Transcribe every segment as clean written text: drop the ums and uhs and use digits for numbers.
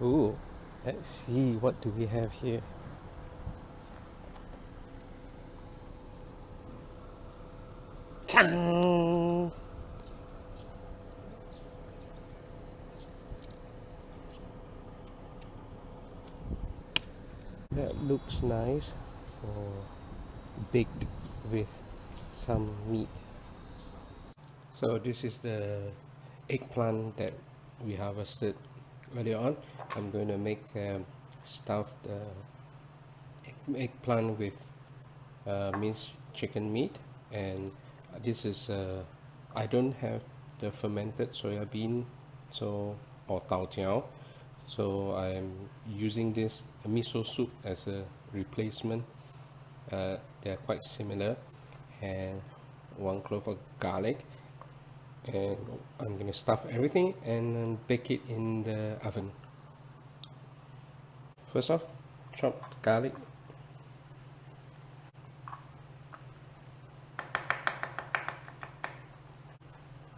Ooh, let's see, what do we have here? Chang! That looks nice. Oh, baked with some meat. So this is the eggplant that we harvested earlier on. I'm going to make stuffed eggplant with minced chicken meat, and this is I don't have the fermented soya bean, so or tao jiao, so I'm using this miso soup as a replacement. They're quite similar, and 1 clove of garlic, and I'm gonna stuff everything and then bake it in the oven. First off, chop garlic.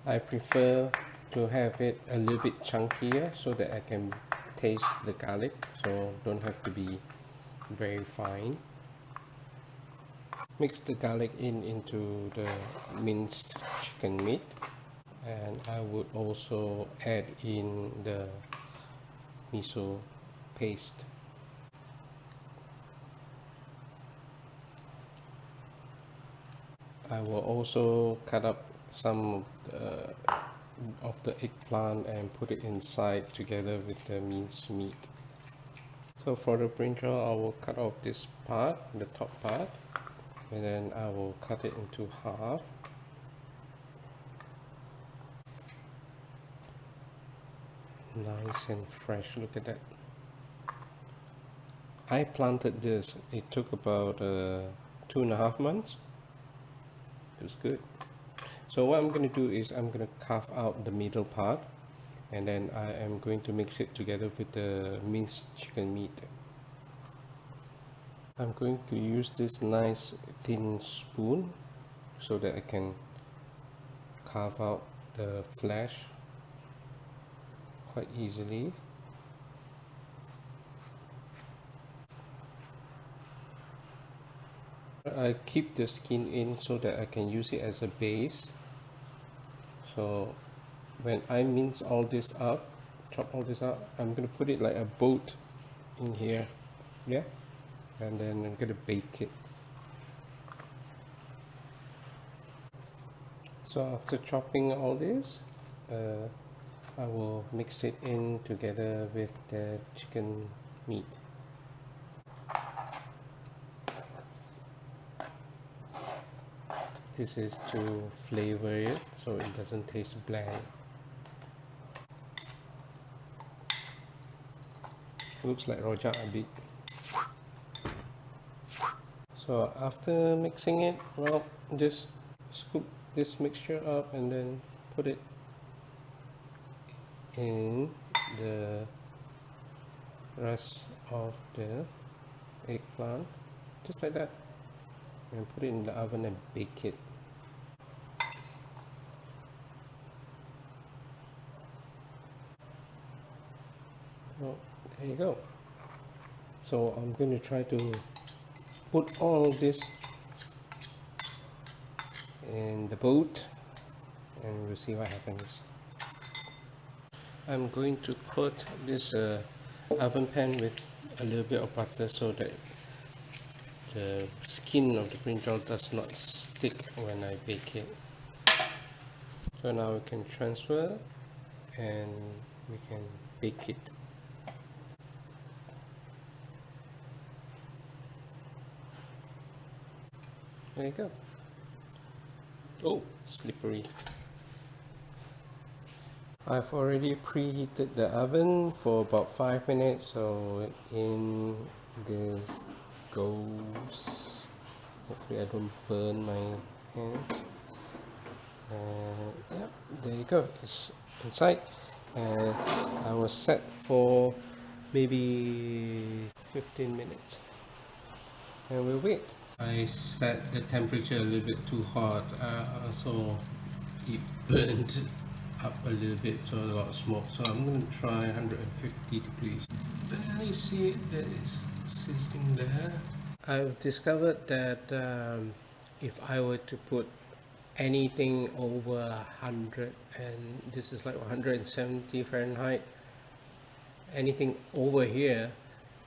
I prefer to have it a little bit chunkier so that I can taste the garlic, so don't have to be very fine. Mix the garlic into the minced chicken meat, and I would also add in the miso paste. I will also cut up some of the eggplant and put it inside together with the minced meat. So for the brinjal, I will cut off this part, the top part, and then I will cut it into half. Nice and fresh, look at that. I planted this, it took about 2.5 months. It was good. So what I'm going to do is I'm going to carve out the middle part, and then I am going to mix it together with the minced chicken meat. I'm going to use this nice thin spoon so that I can carve out the flesh quite easily. I keep the skin in so that I can use it as a base. So when I mince all this up, chop all this up, I'm going to put it like a boat in here, yeah, and then I'm going to bake it. So after chopping all this, I will mix it in together with the chicken meat. This is to flavor it so it doesn't taste bland. Looks like rojak a bit. So after mixing it, well, just scoop this mixture up and then put it in the rest of the eggplant, just like that, and put it in the oven and bake it. Well, there you go. So I'm going to try to put all this in the boat and we'll see what happens. I'm going to coat this oven pan with a little bit of butter so that the skin of the brinjal does not stick when I bake it. So now we can transfer and we can bake it. There you go. Oh, slippery. I've already preheated the oven for about 5 minutes, so in this goes. Hopefully I don't burn my hands. Yep, there you go, it's inside, and I was set for maybe 15 minutes and we'll wait. I set the temperature a little bit too hot, so it burned up a little bit so a lot of smoke. So I'm going to try 150 degrees. Barely see it that it's sizzling there. I've discovered that if I were to put anything over 100, and this is like 170 Fahrenheit, anything over here,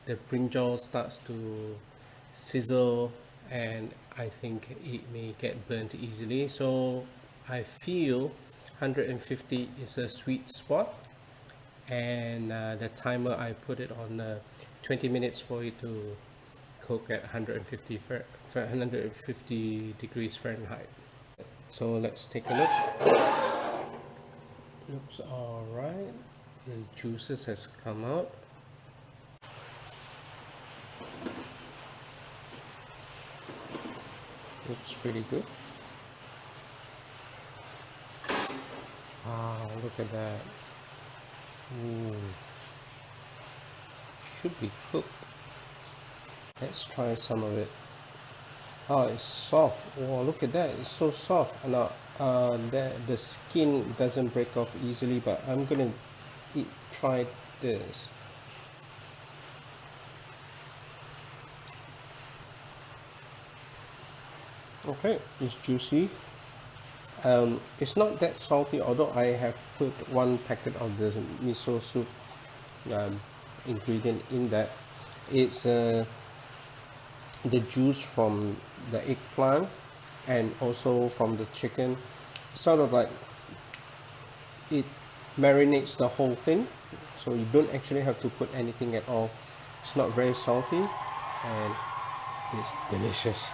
the brinjal starts to sizzle, and I think it may get burnt easily. So I feel 150 is a sweet spot, and the timer I put it on 20 minutes for it to cook at 150 degrees Fahrenheit. So let's take a look. Looks all right. The juices has come out. Looks pretty good. Wow, look at that. Ooh. Should be cooked. Let's try some of it. Oh, it's soft. Oh, look at that. It's so soft. Now, the skin doesn't break off easily, but I'm gonna try this. Okay, it's juicy. It's not that salty, although I have put one packet of the miso soup ingredient in that. It's the juice from the eggplant and also from the chicken, sort of like it marinates the whole thing, so you don't actually have to put anything at all. It's not very salty and it's delicious.